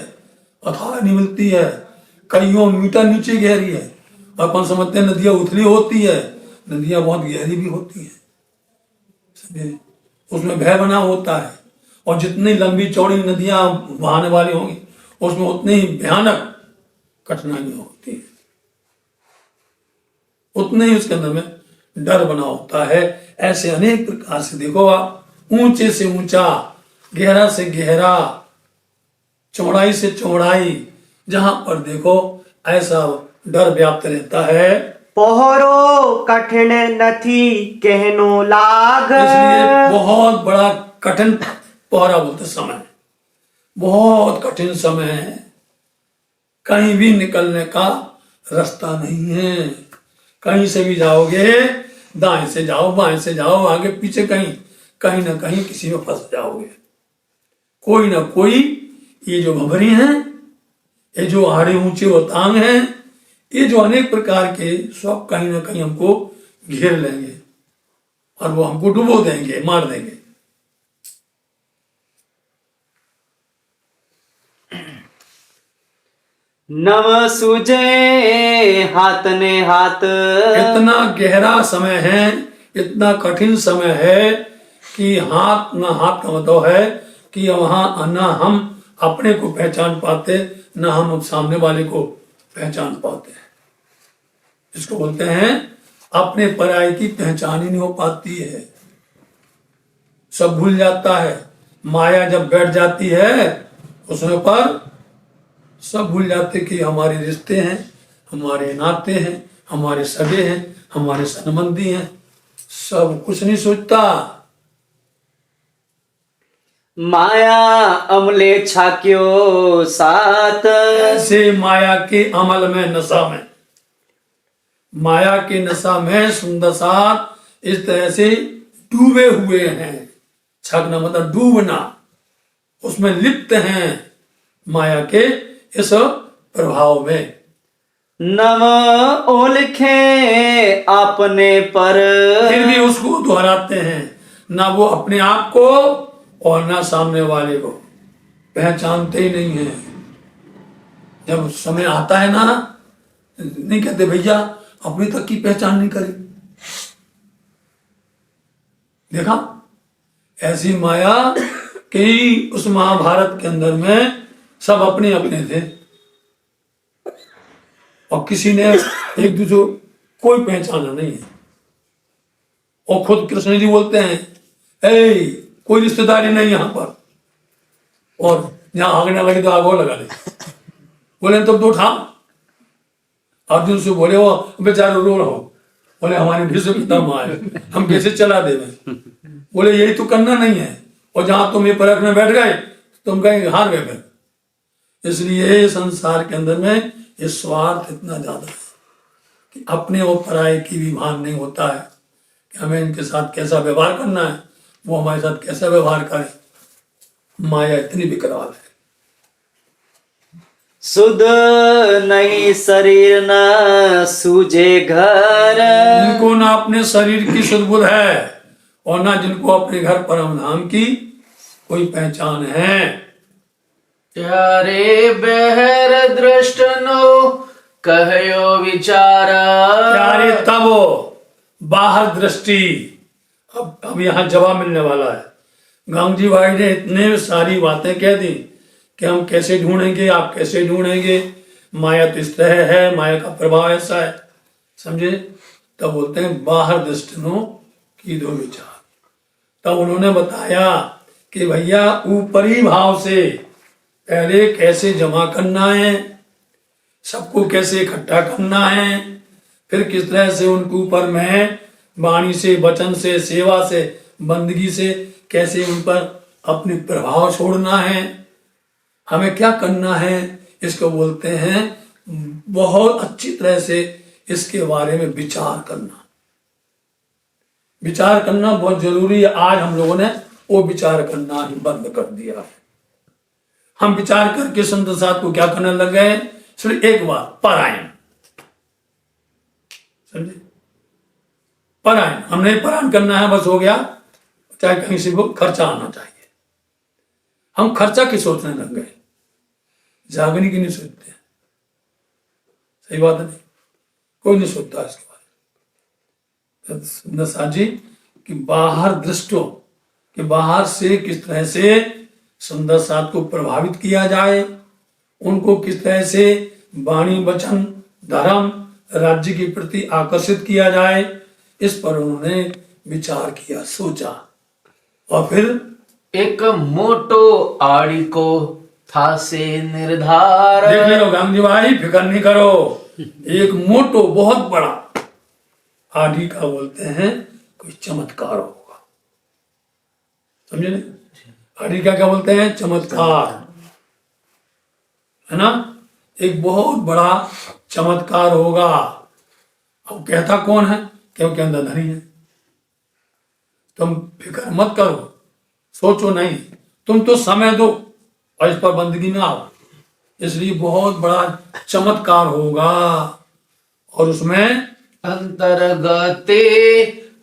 B: अथाह नहीं मिलती है, कईयों मीटर नीचे गहरी है। अपन समझते हैं नदियां उथली होती है, नदियां बहुत गहरी भी होती है, समझे, उसमें भय बना होता है। और जितनी लंबी चौड़ी नदियां बहाने वाली होंगी उसमें उतनी ही भयानक कठिनाइयां होती है, उतने ही उसके अंदर में डर बना होता है। ऐसे अनेक प्रकार से देखो आप, ऊंचे से ऊंचा, गहरा से गहरा, चौड़ाई से चौड़ाई, जहां पर देखो ऐसा डर व्याप्त रहता है।
E: पोहरो कठिन नथी कहनो लाग।
B: इसलिए बहुत बड़ा कठिन पहरा बोलते समय, बहुत कठिन समय है, कहीं भी निकलने का रास्ता नहीं है। कहीं से भी जाओगे, दाएं से जाओ, बाएं से जाओ, आगे पीछे कहीं कहीं ना कहीं किसी में फंस जाओगे। कोई ना कोई, ये जो भंवरी हैं, ये जो आड़े ऊंचे वतांग हैं, ये जो अनेक प्रकार के सब कहीं ना कहीं हमको घेर लेंगे और वो हमको डुबो देंगे, मार देंगे।
D: नव सूजे हाथ ने हाथ।
B: इतना गहरा समय है, इतना कठिन समय है कि हाथ ना हाथ का मतलब है कि वहां ना हम अपने को पहचान पाते, ना हम सामने वाले को पहचान पाते हैं। इसको बोलते हैं अपने पराये की पहचान ही नहीं हो पाती है, सब भूल जाता है। माया जब बैठ जाती है उसमें पर सब भूल जाते कि हमारे रिश्ते हैं, हमारे नाते हैं, हमारे सगे हैं, हमारे संबंधी हैं, सब कुछ नहीं सोचता।
D: माया अमले छाक्यो साथ।
B: ऐसे माया के अमल में, नशा में, माया के नशा में सुंदर साथ इस तरह से डूबे हुए हैं। छकना मतलब डूबना, उसमें लिप्त हैं माया के इस प्रभाव में।
D: नव ओलखे अपने पर।
B: फिर भी उसको दोहराते हैं, ना वो अपने आप को और ना सामने वाले को पहचानते ही नहीं है। जब समय आता है ना, नहीं कहते भैया अपने तक की पहचान नहीं करी। देखा ऐसी माया कि उस महाभारत के अंदर में सब अपने अपने थे और किसी ने एक दूसरे कोई पहचाना नहीं है। और खुद कृष्ण जी बोलते हैं, ए कोई रिश्तेदारी नहीं यहां पर, और जहां आग न लगे तो आग और लगा ले। बोले तब तो उठा, अर्जुन से बोले वो बेचारे रो रहो, बोले हमारे भीष्म पितामह आए, हम कैसे चला देवे। बोले यही तो करना नहीं है, और जहां तुम ये परखने बैठ गए तुम कहीं हार गए फिर। इसलिए संसार के अंदर में ये स्वार्थ इतना ज्यादा है कि अपने और पराये की भी भान नहीं होता है कि हमें इनके साथ कैसा व्यवहार करना है, वो हमारे साथ कैसा व्यवहार करे। माया इतनी विकराल है।
D: सुध नहीं शरीर न सूझे घर,
B: जिनको ना अपने शरीर की सुध है और ना जिनको अपने घर परम धाम की कोई पहचान है।
A: प्यारे बहर दृष्ट नो कहयो विचार।
B: प्यारे तब बाहर दृष्टि। अब यहाँ जवाब मिलने वाला है। गांधी भाई ने इतने सारी बातें कह दी कि हम कैसे ढूंढेंगे, आप कैसे ढूंढेंगे, माया तो इस तरह है, माया का प्रभाव ऐसा है, समझे। तब बोलते हैं बाहर दृष्टिनो की दो विचार। तब उन्होंने बताया कि भैया ऊपरी भाव से पहले कैसे जमा करना है, सबको कैसे इकट्ठा करना है, फिर किस तरह से उनके ऊपर में वाणी से, वचन से, सेवा से, बंदगी से कैसे उन पर अपने प्रभाव छोड़ना है, हमें क्या करना है, इसको बोलते हैं बहुत अच्छी तरह से इसके बारे में विचार करना। विचार करना बहुत जरूरी है। आज हम लोगों ने वो विचार करना ही बंद कर दिया है। हम विचार करके संत साथ को क्या करने लग गए, सिर्फ एक बार परायण, समझे, परायण। हमने परायण करना है, बस हो गया, चाहे कहीं से वो खर्चा आना चाहिए। हम खर्चा की सोचने लग गए, जागने की नहीं सोचते। सही बात है, नहीं, कोई नहीं सोचता इसके बारे में। नसा जी कि बाहर दृष्टो, कि बाहर से किस तरह से सुंदर साथ को प्रभावित किया जाए, उनको किस तरह से वाणी, वचन, धर्म, राज्य के प्रति आकर्षित किया जाए, इस पर उन्होंने विचार किया, सोचा। और फिर
A: एक मोटो आड़ी को था से निर्धार।
B: देख लो गांधी भाई, फिक्र नहीं करो, एक मोटो बहुत बड़ा आदि का बोलते हैं कोई चमत्कार होगा, समझे नहीं। आदि का क्या बोलते हैं, चमत्कार, है ना, एक बहुत बड़ा चमत्कार होगा। अब कहता कौन है, क्योंकि अंदर धनी है। तुम फिक्र मत करो, सोचो नहीं, तुम तो समय दो और इस पर बंदगी में आओ। इसलिए बहुत बड़ा चमत्कार होगा और उसमें
A: अंतर्गते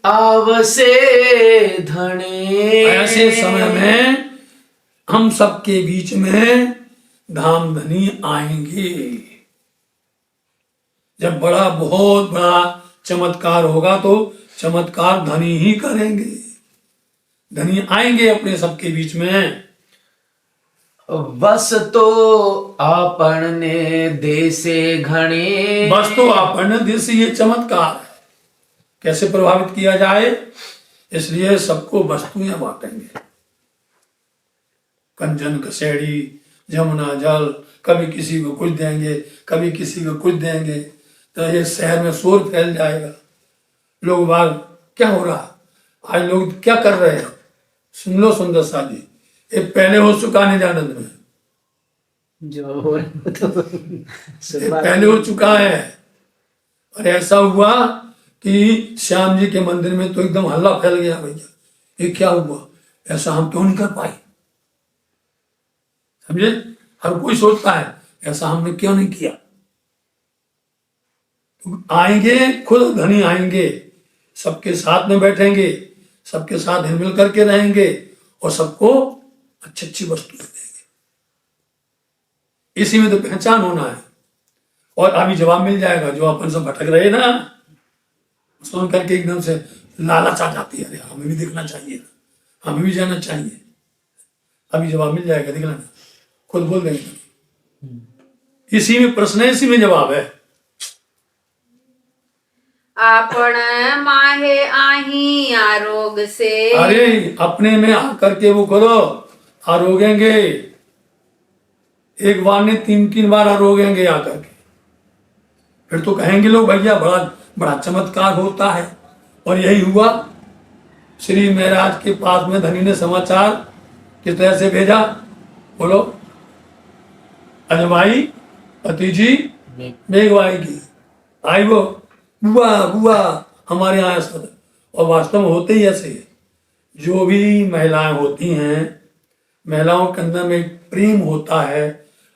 A: आवसे धने।
B: ऐसे समय में हम सबके बीच में धाम धनी आएंगे। जब बड़ा बहुत बड़ा चमत्कार होगा तो चमत्कार धनी ही करेंगे, धनी आएंगे अपने सबके बीच में।
A: बस तो आपन ने देसे घने।
B: बस तो आपन देश, ये चमत्कार है, कैसे प्रभावित किया जाए, इसलिए सबको वस्तुएं बांटेंगे। कंचन कसेड़ी, जमुना जल, कभी किसी को कुछ देंगे, कभी किसी को कुछ देंगे, तो ये शहर में शोर फैल जाएगा। लोग बाग क्या हो रहा, आज लोग क्या कर रहे हैं, सुन लो सुंदर सा जी, ये पहले हो चुका निजानंद में,
D: जो हो
B: ये पहले हो चुका है। और ऐसा हुआ कि श्याम जी के मंदिर में तो एकदम हल्ला फैल गया, भैया ये क्या हुआ, ऐसा हम क्यों नहीं कर पाए, समझे। हर कोई सोचता है ऐसा हमने क्यों नहीं किया। आएंगे खुद धनी आएंगे, सबके साथ में बैठेंगे, सबके साथ हिलमिल करके रहेंगे और सबको अच्छी अच्छी वस्तु देंगे। इसी में तो पहचान होना है। और अभी जवाब मिल जाएगा, जो अपन सब भटक रहे ना, सुन करके एकदम से लालच आ जाती है, अरे हमें भी देखना चाहिए, हमें भी जाना चाहिए। अभी जवाब मिल जाएगा, दिख लेना, खुद बोल देंगे। इसी में प्रश्न है, इसी में जवाब है।
C: आपण माहे आही आरोग से।
B: अरे अपने में आकर के वो करो, आरोगेंगे। एक बार ने 3-3 बार आरोगेंगे आकर के। फिर तो कहेंगे लोग भैया बड़ा बड़ा चमत्कार होता है। और यही हुआ। श्री महाराज के पास में धनी ने समाचार किस तरह से भेजा, बोलो। अजमाई भतीजी मेघवाई की आई, वो बुआ बुआ हमारे यहाँ ऐसा। और वास्तव में होते ही ऐसे है। जो भी महिलाएं होती हैं, महिलाओं के अंदर में एक प्रेम होता है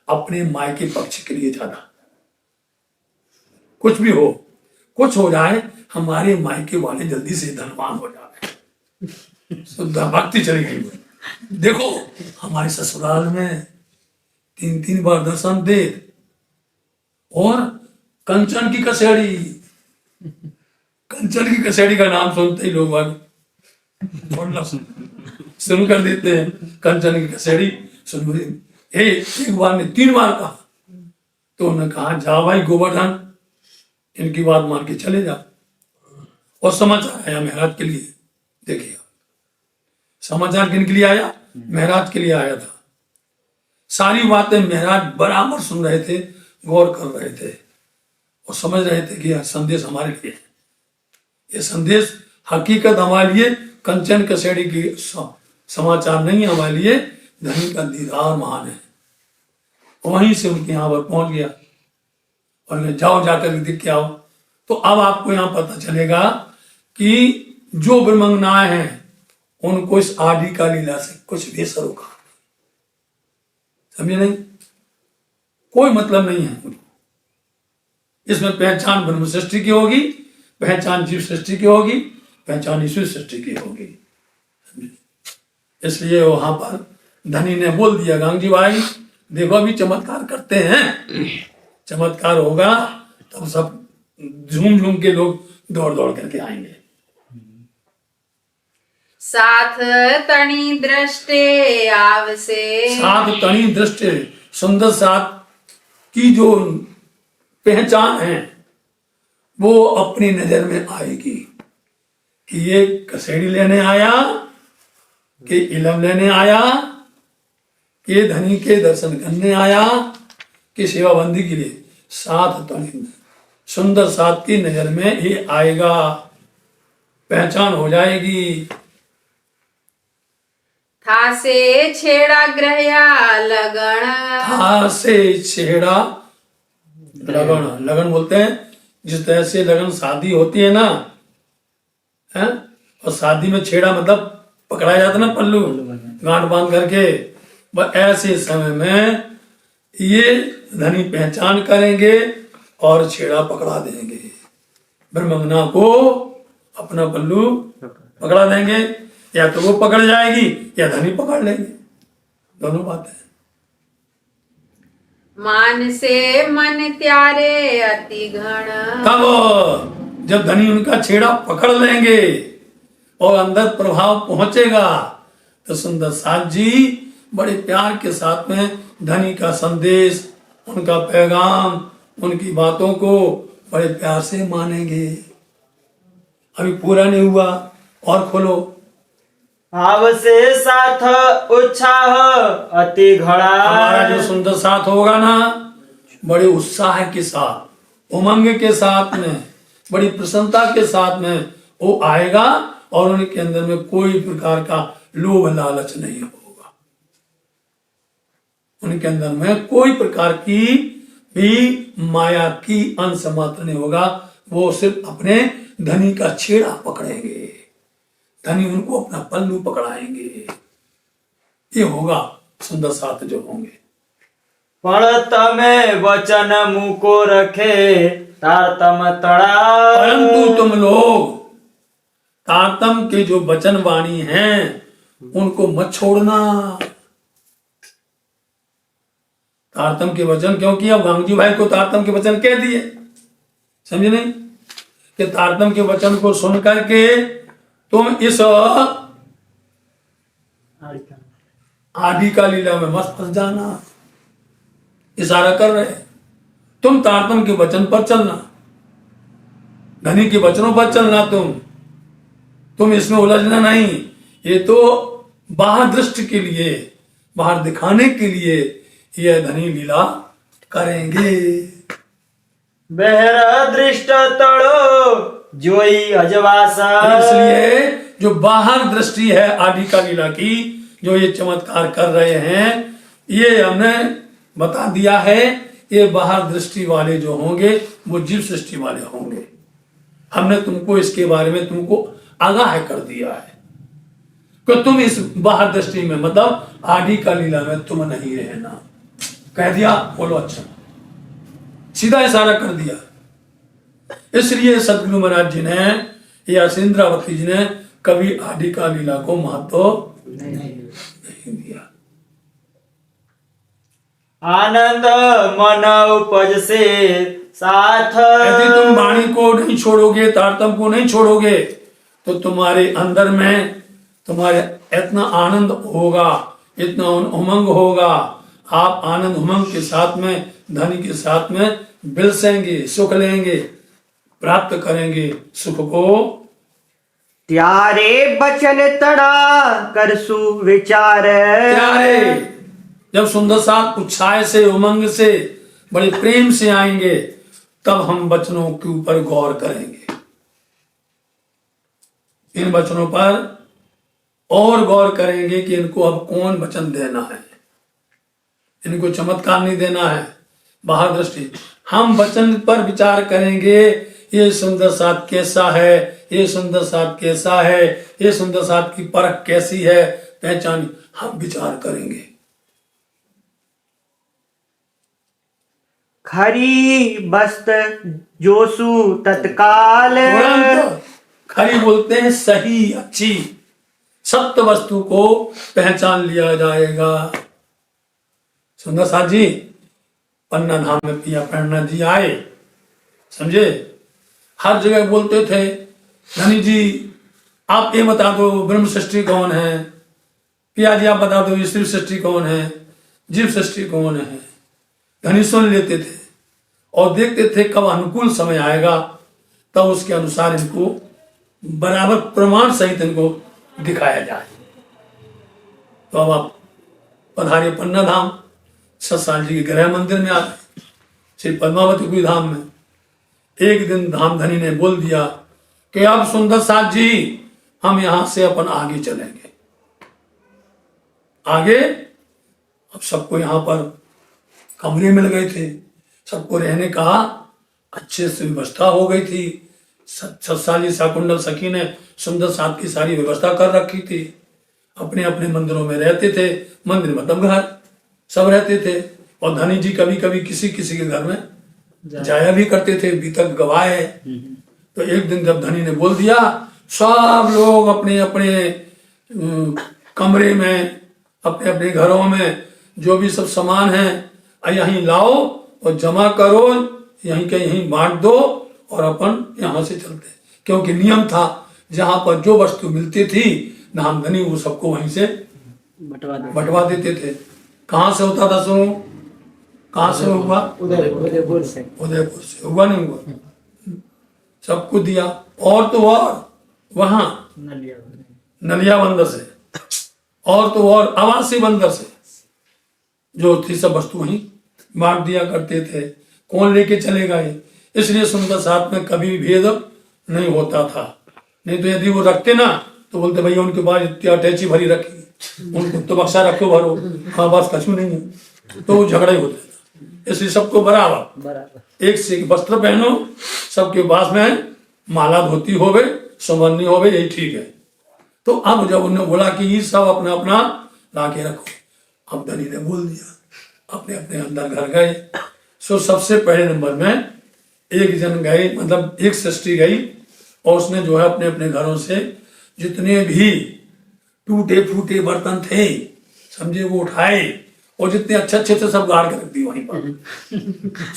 B: अपने मायके पक्ष के लिए ज्यादा। कुछ भी हो, कुछ हो जाए, हमारे मायके वाले जल्दी से धनवान हो जाए, शुद्ध भक्ति चली गई। देखो हमारे ससुराल में 3-3 बार दर्शन दे, और कंचन की कसेड़ी, कंचन की कसेड़ी का नाम सुनते ही लोग बोलना शुरू कर देते हैं। कंचन की कसेड़ी सुन, एक बार ने 3 बार कहा। तो उन्होंने कहा जा भाई गोवर्धन, इनकी बात मान के चले जा। और समाचार आया महाराज के लिए। देखिए समाचार किन के लिए आया? महाराज के लिए आया था। सारी बातें महाराज बराबर सुन रहे थे, गौर कर रहे थे और समझ रहे थे कि यह संदेश हमारे लिए है। ये संदेश हकीकत हमारे लिए कंचन कसेड़ी की समाचार नहीं, हमारे लिए धनी का दीदार महान है। वहीं से उनके यहाँ पर पहुंच गया और जाओ जाकर देख के आओ। तो अब आपको यहाँ पता चलेगा कि जो ब्रह्मंगनाएं हैं उनको इस आदि का लीला से कुछ भी सरोकार नहीं, समझे नहीं, कोई मतलब नहीं है उनको। इसमें पहचान ब्रह्म सृष्टि की होगी, पहचान जीव सृष्टि की होगी, पहचान ईश्वर सृष्टि की होगी। इसलिए वहां पर धनी ने बोल दिया, गांधी भाई देखो अभी चमत्कार करते हैं, चमत्कार होगा तब सब झूम झूम के लोग दौड़ दौड़ करके आएंगे।
C: साथ तणी दृष्टे आवसे,
B: साथ तणी दृष्टि, सुंदर साथ की जो पहचान है वो अपनी नजर में आएगी कि ये कसेड़ी लेने आया, कि इलम लेने आया, कि धनी के दर्शन करने आया, कि सेवा बंदी के लिए। साथ तणी सुंदर साथ की नजर में ये आएगा, पहचान हो जाएगी।
C: था से छेड़ा ग्रहया लगन,
B: था से छेड़ा लगन, लगन बोलते हैं जिस तरह से लगन शादी होती है ना, है? और शादी में छेड़ा मतलब पकड़ाया जाता ना, पल्लू गांठ बांध करके। बस ऐसे समय में ये धनी पहचान करेंगे और छेड़ा पकड़ा देंगे, ब्रह्मंगना को अपना पल्लू पकड़ा देंगे, या तो वो पकड़ जाएगी या धनी पकड़ लेंगे, दोनों बातें।
C: मान से मन त्यारे अति घन,
B: तब जब धनी उनका छेड़ा पकड़ लेंगे और अंदर प्रभाव पहुंचेगा तो सुंदर साथ जी बड़े प्यार के साथ में धनी का संदेश, उनका पैगाम, उनकी बातों को बड़े प्यार से मानेंगे। अभी पूरा नहीं हुआ, और खोलो।
E: भाव से साथ उत्साह अति घड़ा,
B: हमारा जो सुंदर साथ होगा ना, बड़े उत्साह के साथ, उमंग के साथ में, बड़ी प्रसन्नता के साथ में वो आएगा और उनके अंदर में कोई प्रकार का लोभ लालच नहीं होगा। उनके अंदर में कोई प्रकार की भी माया की अंश मात्र नहीं होगा। वो सिर्फ अपने धनी का छेड़ा पकड़ेंगे, धनी उनको अपना पल्लू पकड़ाएंगे। ये होगा सुंदर साथ जो होंगे।
E: पढ़त में वचन मुंह को रखे तारतम तड़ा,
B: परंतु तुम लोग तारतम के जो वचन वाणी हैं उनको मत छोड़ना। तारतम के वचन, क्योंकि अब गांधी भाई को तारतम के वचन कह दिए, समझे नहीं, कि तारतम के वचन को सुन करके तुम इस आदि का लीला में मत फंस जाना। इशारा कर रहे, तुम तारतम के वचन पर चलना, धनी के वचनों पर चलना, तुम इसमें उलझना नहीं। ये तो बाहर दृष्टि के लिए, बाहर दिखाने के लिए यह धनी लीला करेंगे।
E: बहर दृष्ट तड़ो जोई अजवास।
B: इसलिए जो बाहर दृष्टि है आदि का लीला की, जो ये चमत्कार कर रहे हैं, ये हमने बता दिया है। ये बाहर दृष्टि वाले जो होंगे वो जीव सृष्टि वाले होंगे। हमने तुमको इसके बारे में तुमको आगाह कर दिया है कि तुम इस बाहर दृष्टि में, मतलब आदि का लीला में तुम नहीं रहना। कह दिया, बोलो अच्छा, सीधा इशारा कर दिया। इसलिए सदगुरु महाराज जी ने या सिंद्रावती जी ने कभी आदि का लीला को महत्व नहीं दिया।
E: आनंद मन उपज से साथ।
B: यदि तुम वाणी को नहीं छोड़ोगे, तारतम को नहीं छोड़ोगे, तो तुम्हारे अंदर में तुम्हारे इतना आनंद होगा, इतना उमंग होगा। आप आनंद उमंग के साथ में, धनी के साथ में बिलसेंगे, सुख लेंगे, प्राप्त करेंगे सुख को।
E: त्यारे बचन तड़ा कर सुविचार।
B: प्यारे, जब सुंदर साथ उत्साह से, उमंग से, बड़े प्रेम से आएंगे, तब हम वचनों के ऊपर गौर करेंगे। इन वचनों पर और गौर करेंगे कि इनको अब कौन वचन देना है। इनको चमत्कार नहीं देना है, बाहर दृष्टि। हम वचन पर विचार करेंगे, ये सुंदर साथ कैसा है, ये सुंदर साथ कैसा है, ये सुंदर साथ की परख कैसी है, पहचान हम विचार करेंगे।
E: खरी बस्त जोसु तत्काल।
B: तुरंत खरी बोलते हैं सही, अच्छी, सत्य वस्तु को पहचान लिया जाएगा। सुंदर साथ जी पन्ना धाम में पिया प्रणनाथ जी आए, समझे, हर जगह बोलते थे, धनी जी आप ये बता दो ब्रह्म सृष्टि कौन है, पिया जी आप बता दो स्त्री सृष्टि कौन है, जीव सृष्टि कौन है। धनी सुन लेते थे और देखते थे कब अनुकूल समय आएगा, तब उसके अनुसार इनको बराबर प्रमाण सहित इनको दिखाया जाए। तो अब आप पधारे पन्ना धाम, सतसाल जी के गृह मंदिर में आते, श्री पद्मावती धाम में। एक दिन धाम धनी ने बोल दिया कि अब सुंदर साथ जी हम यहां से अपन आगे चलेंगे। आगे अब सबको यहां पर कमरे मिल गए थे, सबको रहने का अच्छे से व्यवस्था हो गई थी। सत्साली साकुंडल सखी ने सुंदर साथ की सारी व्यवस्था कर रखी थी। अपने अपने मंदिरों में रहते थे, मंदिर मतलब घर, सब रहते थे। और धनी जी कभी कभी किसी किसी के घर में जाया भी करते थे, बीतक गवाए। तो एक दिन जब धनी ने बोल दिया, सब लोग अपने अपने कमरे में, अपने अपने घरों में जो भी सब सामान है यहीं लाओ और जमा करो, यहीं के यहीं बांट दो और अपन यहां से चलते। क्योंकि नियम था जहां पर जो वस्तु मिलती थी धाम धनी वो सबको वहीं से बंटवा देते थे। कहां से होता था सुनो, कहां से हुआ? उदयपुर से हुआ, नहीं हुआ, सबको दिया। और तो और वहां नलिया बंदर से, और तो और आवासी बंदर से जो थी सब वस्तु वहीं बांट दिया करते थे। कौन लेके चलेगा ये, इसलिए सुंदर साथ में कभी भेद नहीं होता था। नहीं तो यदि वो रखते ना तो बोलते भैया उनके पास इतनी अटैची भरी रखी, उनको तो बक्सा रखो भरो, हाँ बस कछू नहीं है, तो वो झगड़ा ही होता था। इसलिए सबको बराबर एक से एक वस्त्र पहनो, सबके पास में माला धोती होवे, सुमरनी होवे, यही ठीक है। तो अब जब उन्होंने बोला कि ये सब अपना अपना ला के रखो, अब धनी ने बोल दिया, अपने अपने अंदर घर गए। सो सबसे पहले नंबर में एक जन गए, मतलब एक सृष्टि गई और उसने जो है अपने अपने घरों से जितने भी टूटे फूटे बर्तन थे समझे वो उठाए और जितने अच्छे अच्छे थे सब गाड़ के रख दिए वहीं पर,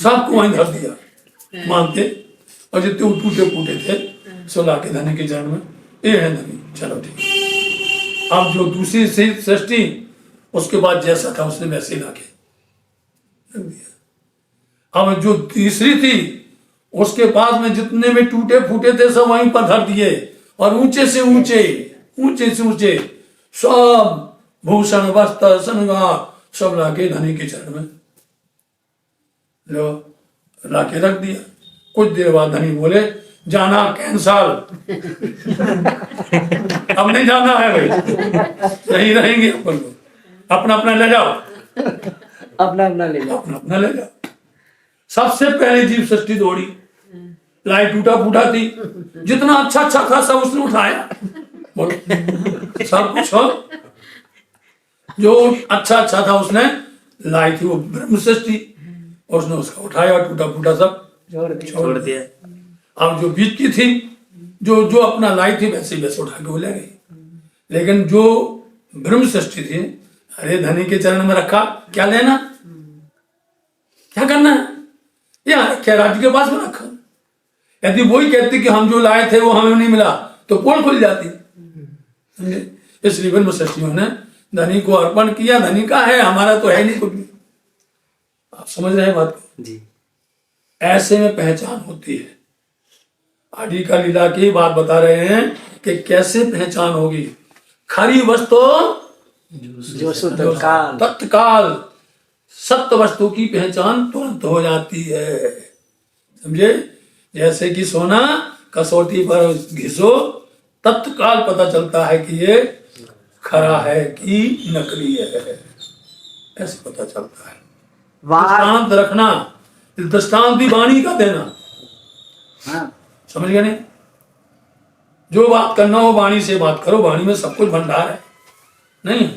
B: सबको वहीं धर दिया मानते। और जितने वो टूटे फूटे थे सो ला के धनी के चरण में, ये है धनी, चलो ठीक। अब जो दूसरी सृष्टि उसके बाद जैसा था उसने वैसे ला के रख दिया। अब जो तीसरी थी उसके पास में जितने भी टूटे फूटे थे सब वहीं पर धर दिए और ऊंचे से ऊंचे सब भूषण वस्त्र श्रृंगार सब लाके धनी के चरण में लो लाके रख दिया। कुछ देर बाद धनी बोले जाना कैंसल, अब नहीं जाना है भाई, यही रहेंगे अपन लोग, अपना अपना ले जाओ,
D: अपना अपना ले जाओ।
B: अपना अपना ले जाओ। सबसे पहले जीव सृष्टि दौड़ी, लाई टूटा फूटा थी, जितना अच्छा था सब उसने उठाया, बोलो सब कुछ हो जो अच्छा था उसने लाई थी, वो ब्रह्म सृष्टि, उसने उसका उठाया, टूटा फूटा सब छोड़ दिया। अब जो बीच की थी, जो जो अपना लाई थी वैसे वैसे उठा के वो ले गई, लेकिन जो ब्रह्म सृष्टि थी, अरे धनी के चरण में रखा, क्या लेना, क्या करना है, या क्या राज्य के पास में रखा। यदि वही कहती कि हम जो लाए थे वो हमें नहीं मिला तो पोल खुल जाती, समझे। इसलिए ब्रह्म सृष्टियों ने धनी को अर्पण किया, धनी का है, हमारा तो है नहीं कुछ भी। आप समझ रहे हैं बात को
D: जी।
B: ऐसे में पहचान होती है। आदि का लीला की बात बता रहे हैं कि कैसे पहचान होगी। खरी वस्तु
D: जो शुद्ध काल,
B: तत्काल सत्य वस्तु की पहचान तुरंत हो जाती है, समझे। जैसे कि सोना कसौटी पर घिसो, तत्काल पता चलता है कि ये खरा है कि नकली है, ऐसे पता चलता है। दृष्टांत रखना, दृष्टांत भी वाणी का देना,
D: हाँ
B: समझ गए नहीं। जो बात करना हो वाणी से बात करो, वाणी में सब कुछ भंडार है, नहीं।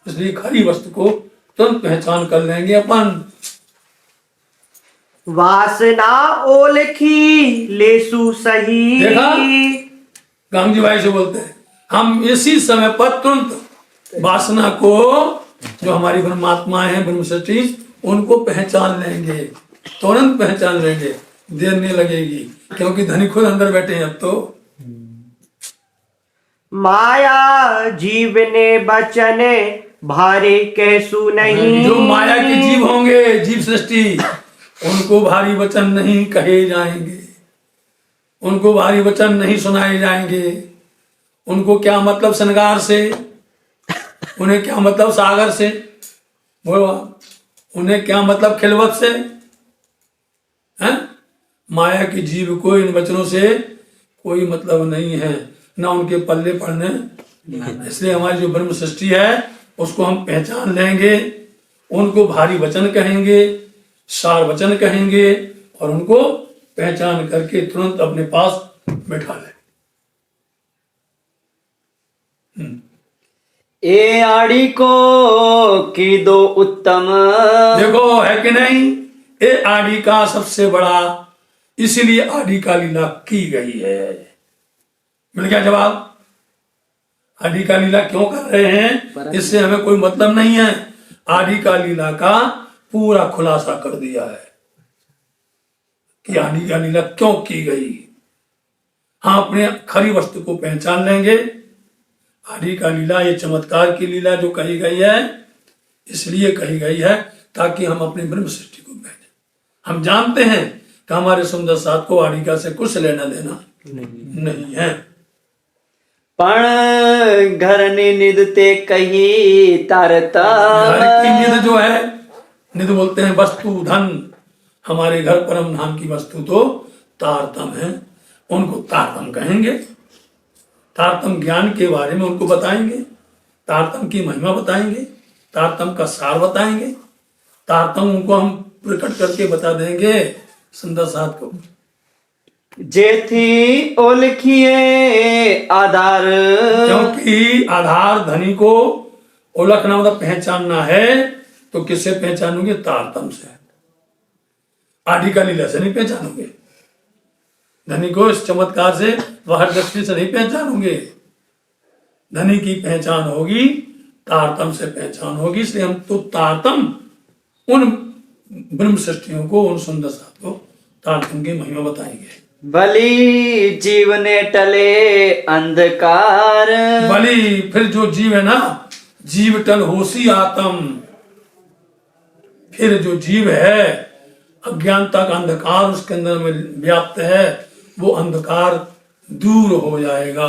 B: इसलिए खरी वस्तु को तुरंत पहचान कर लेंगे अपन।
E: वासना ओलखी लेसु सही।
B: देखा, गांधी भाई से बोलते हैं हम इसी समय पर तुरंत वासना को, जो हमारी परमात्मा है ब्रह्म सृष्टि, उनको पहचान लेंगे, तुरंत पहचान लेंगे, देर नहीं लगेगी, क्योंकि धनी खुद अंदर बैठे हैं अब तो।
E: माया जीव ने बचने भारी कहसु नहीं।
B: जो माया के जीव होंगे, जीव सृष्टि, उनको भारी वचन नहीं कहे जाएंगे, उनको भारी वचन नहीं सुनाए जाएंगे। उनको क्या मतलब श्रृंगार से, उन्हें क्या मतलब सागर से, बोलो उन्हें क्या मतलब खिलवत से, हैं? माया के जीव को इन वचनों से कोई मतलब नहीं है, ना उनके पल्ले पड़ने। इसलिए हमारी जो ब्रह्म सृष्टि है उसको हम पहचान लेंगे, उनको भारी वचन कहेंगे, सार वचन कहेंगे, और उनको पहचान करके तुरंत अपने पास बैठा लें।
D: ए आड़ी को की दो उत्तम।
B: देखो है कि नहीं, ये आदि का सबसे बड़ा, इसीलिए आदि का लीला की गई है। मिल गया जवाब। आदि का लीला क्यों कर रहे हैं, इससे हमें कोई मतलब नहीं है। आदि का लीला का पूरा खुलासा कर दिया है कि आदि का लीला क्यों की गई। हाँ, अपने खरी वस्तु को पहचान लेंगे। आदि का लीला ये चमत्कार की लीला जो कही गई है, इसलिए कही गई है ताकि हम अपने ब्रह्म सृष्टि को पहचाने। हम जानते हैं कि हमारे सुंदर साथ को आदिका से कुछ लेना देना नहीं है।
D: पण घर निदते कही तारता।
B: घर की निध जो है, निध बोलते हैं वस्तु धन, हमारे घर परम धाम की वस्तु तो तारतम है, उनको तारतम कहेंगे। तारतम ज्ञान के बारे में उनको बताएंगे, तारतम की महिमा बताएंगे, तारतम का सार बताएंगे, तारतम उनको हम प्रकट करके बता देंगे सुंदर साथ को।
D: जेथी ओलखिए आधार।
B: क्योंकि आधार धनी को ओलखना मतलब पहचानना है, तो किससे पहचानोगे, तारतम से। आदि का लीला से नहीं पहचानोगे, धनी को इस चमत्कार से, बाहर दृष्टि से नहीं पहचानोगे। धनी की पहचान होगी, तारतम से पहचान होगी। इसलिए हम तो तारतम उन ब्रह्म सृष्टियों को, उन सुंदर साथ को तारतम की महिमा बताएंगे।
D: बलि जीवने टले अंधकार।
B: बलि, फिर जो जीव है ना, जीव टल होसी आत्म, फिर जो जीव है अज्ञानता का अंधकार उसके अंदर में व्याप्त है, वो अंधकार दूर हो जाएगा,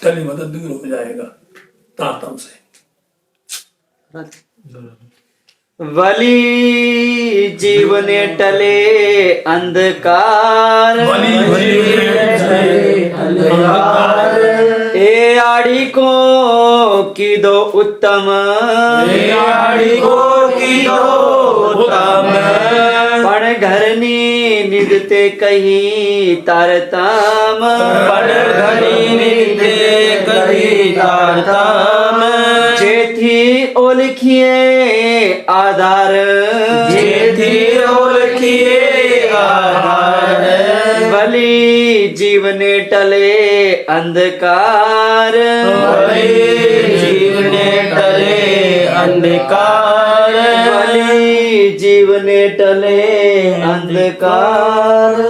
B: टली मदद दूर हो जाएगा तारतम से।
D: वली जीवने टले अंधकार ए आड़ी को की दो उत्तम पण घरनी निदते कही तारतम जेथी ओलखिए आधार वली जीवने टले अंधकार वली जीवने टले अंधकार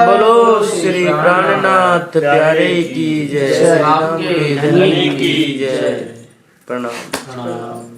F: बोलो श्री प्राणनाथ प्यारे की जय,
A: आपके
F: धनी की जय। प्रणाम।